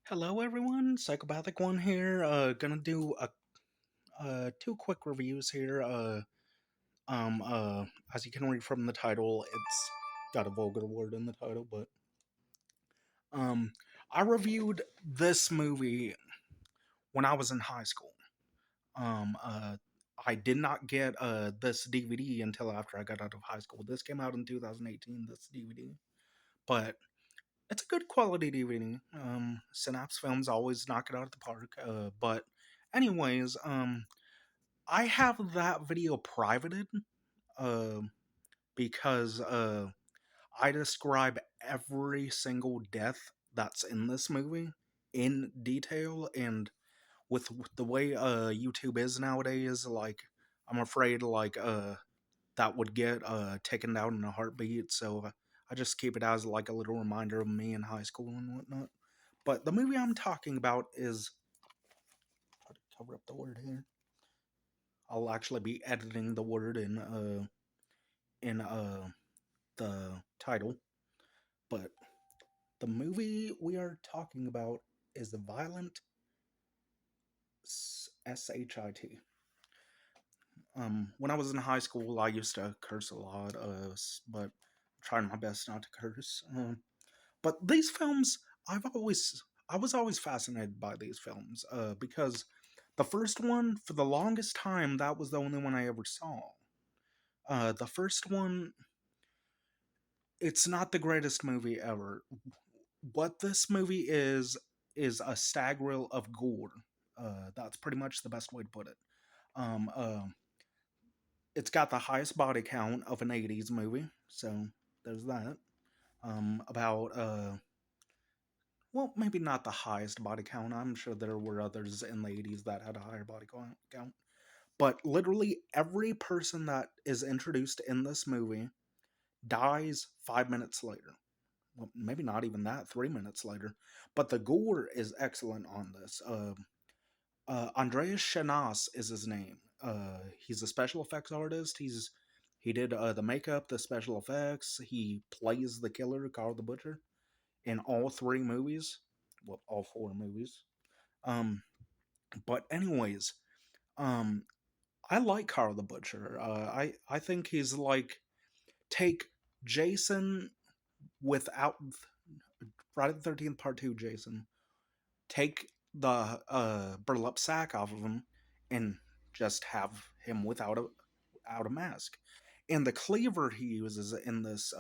Hello, everyone. Psychopath1 here. Gonna do two quick reviews here. Um, uh, as you can read from the title, it's got a vulgar word in the title, but um, I reviewed this movie when I was in high school. Um, uh, I did not get this DVD until after I got out of high school. This came out in 2018. This DVD, but it's a good quality DVD. Synapse Films always knock it out of the park. But anyways, I have that video privated uh, because I describe every single death that's in this movie in detail, and with the way YouTube is nowadays, like I'm afraid that would get taken down in a heartbeat. So I just keep it as like a little reminder of me in high school and whatnot. But the movie I'm talking about is, try to cover up the word here. I'll actually be editing the word in the title. But the movie we are talking about is the Violent SHIT. When I was in high school, I used to curse a lot, but I'm trying my best not to curse. But these films, I was always fascinated by these films because the first one, for the longest time, that was the only one I ever saw. The first one, it's not the greatest movie ever. What this movie is a stag reel of gore. That's pretty much the best way to put it. Um, uh, it's got the highest body count of an '80s movie, so there's that. About well, maybe not the highest body count. I'm sure there were others in the '80s that had a higher body count. But literally every person that is introduced in this movie dies 5 minutes later. Well, maybe not even that, 3 minutes later. But the gore is excellent on this. Andreas Shanas is his name. He's a special effects artist. He did the makeup, the special effects. He plays the killer, Carl the Butcher, in all three movies. Well, all four movies. Um, but anyways, um, I like Carl the Butcher. I think he's like, take Jason without Friday the 13th Part 2 Jason, take the burlap sack off of him, and just have him without a mask. And the cleaver he uses in this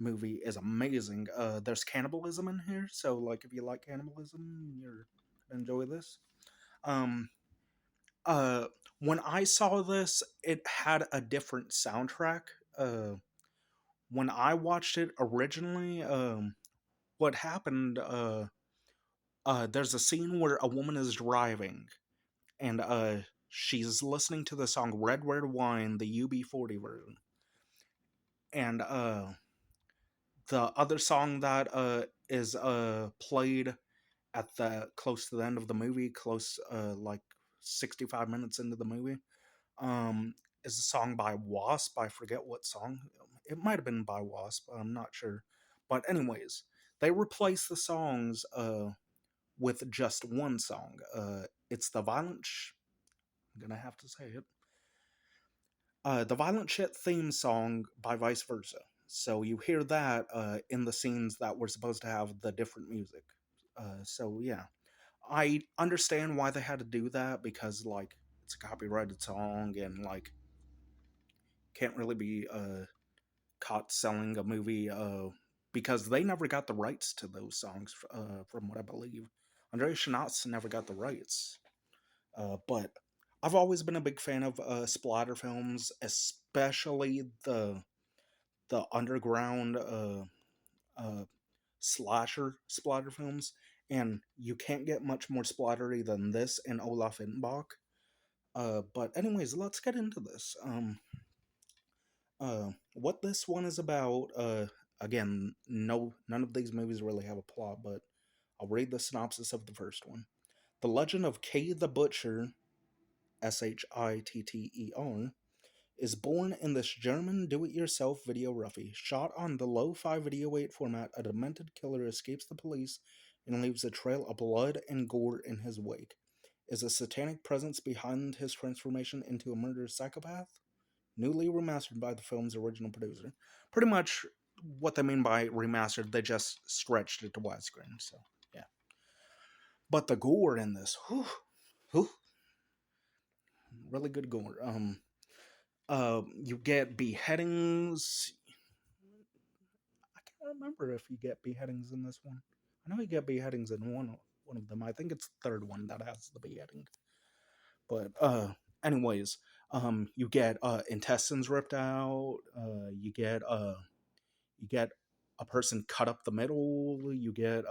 movie is amazing. There's cannibalism in here, so like if you like cannibalism, you're gonna enjoy this. Um, uh, when I saw this, it had a different soundtrack. Uh, when I watched it originally, what happened? There's a scene where a woman is driving, and she's listening to the song "Red Red Wine," the UB40 version, and the other song that is played at the close to the end of the movie, close like 65 minutes into the movie, um, is a song by Wasp. I forget what song. It might have been by Wasp. I'm not sure. But anyways, they replace the songs with just one song. It's the I'm gonna have to say it. The Violent Shit theme song by Vice Versa. So you hear that in the scenes that were supposed to have the different music. So yeah, I understand why they had to do that because like it's a copyrighted song and like can't really be caught selling a movie because they never got the rights to those songs from what I believe. Andre Schnatz never got the rights. But I've always been a big fan of splatter films, especially the underground uh, slasher splatter films. And you can't get much more splattery than this in Olaf Inbach. But anyways, let's get into this. What this one is about. Again, no, none of these movies really have a plot, but I'll read the synopsis of the first one. The Legend of K the Butcher, Shitter, is born in this German do-it-yourself video roughie. Shot on the low-fi video 8 format, a demented killer escapes the police and leaves a trail of blood and gore in his wake. Is a satanic presence behind his transformation into a murderous psychopath? Newly remastered by the film's original producer. Pretty much what they mean by remastered, they just stretched it to widescreen. So, yeah. But the gore in this, whew, really good gore. You get beheadings. I can't remember if you get beheadings in this one. I know you get beheadings in one of them. I think it's the third one that has the beheading. But anyways, you get intestines ripped out. You get a person cut up the middle. You get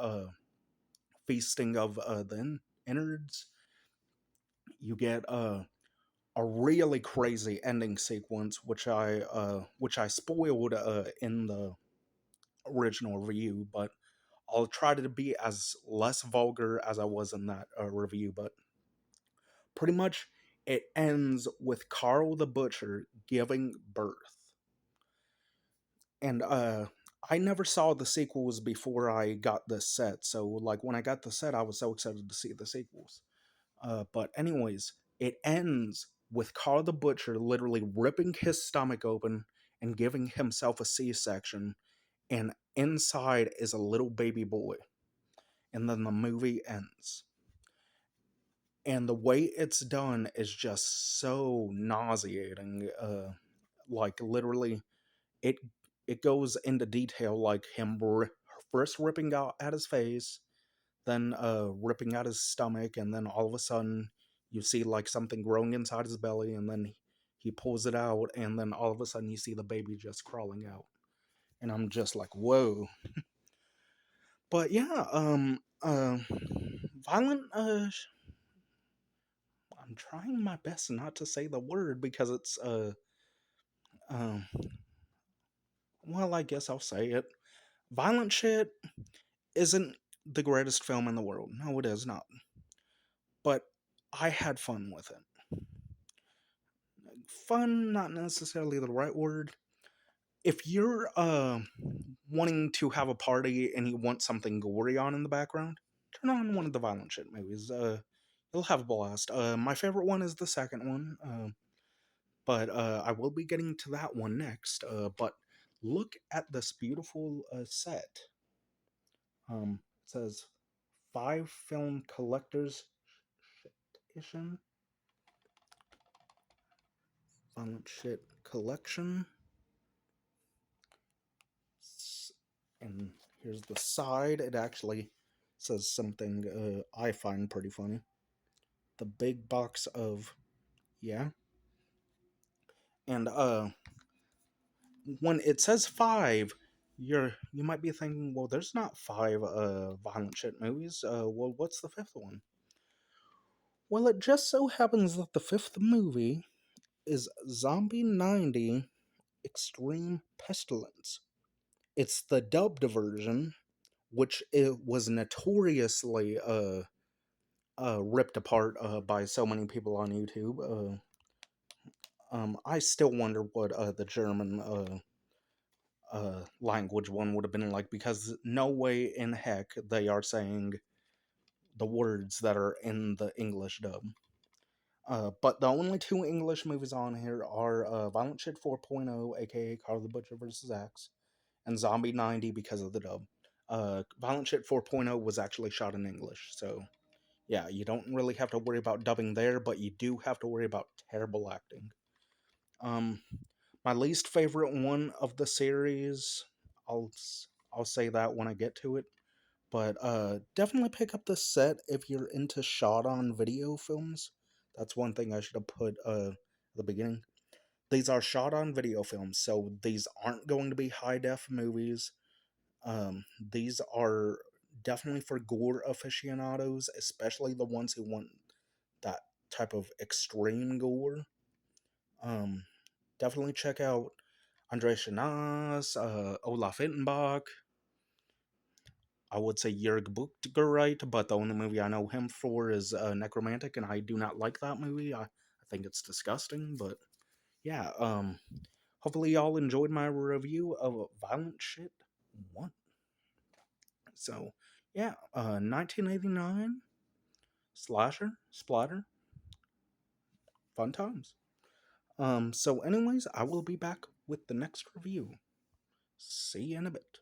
feasting of the innards. You get a really crazy ending sequence, which I spoiled in the original review, but I'll try to be as less vulgar as I was in that review. But pretty much, it ends with Carl the Butcher giving birth, and I never saw the sequels before I got this set. So like when I got the set, I was so excited to see the sequels. But anyways, it ends with Carl the Butcher literally ripping his stomach open and giving himself a C-section, and inside is a little baby boy. And then the movie ends. And the way it's done is just so nauseating. Like literally, it it goes into detail, like him first ripping out at his face, then ripping out his stomach, and then all of a sudden you see like something growing inside his belly, and then he pulls it out, and then all of a sudden you see the baby just crawling out, and I'm just like, whoa. But yeah, violent. I'm trying my best not to say the word because it's um, well, I guess I'll say it. Violent shit isn't the greatest film in the world. No, it is not. But I had fun with it. Fun, not necessarily the right word. If you're wanting to have a party and you want something gory on in the background, turn on one of the violent shit movies. You'll have a blast. My favorite one is the second one, but I will be getting to that one next. But look at this beautiful set. It says 5 film collectors edition, violent shit collection. And here's the side. It actually says something I find pretty funny. The big box of, yeah. And when it says 5, you might be thinking, well, there's not 5 violent shit movies. Well, what's the 5th one? Well, it just so happens that the 5th movie is Zombie 90 Extreme Pestilence. It's the dubbed version, which it was notoriously ripped apart by so many people on YouTube. I still wonder what the German language one would have been like, because no way in heck they are saying the words that are in the English dub. But the only 2 English movies on here are Violent Shit 4.0, aka Carl the Butcher vs. Axe, and Zombie 90 because of the dub. Violent Shit 4.0 was actually shot in English, so yeah, you don't really have to worry about dubbing there, but you do have to worry about terrible acting. Um, my least favorite one of the series, I'll I'll say that when I get to it. But definitely pick up the set if you're into shot on video films. That's one thing I should have put at the beginning. These are shot on video films, so these aren't going to be high def movies. These are definitely for gore aficionados, especially the ones who want that type of extreme gore. Um, Definitely check out Andre Shanas, Olaf Ittenbach. I would say Jörg Buchtgereit, but the only movie I know him for is Necromantic, and I do not like that movie. I think it's disgusting, but yeah. Hopefully y'all enjoyed my review of Violent Shit 1. So, Yeah, 1989 splatter, fun times. So anyways, I will be back with the next review. See you in a bit.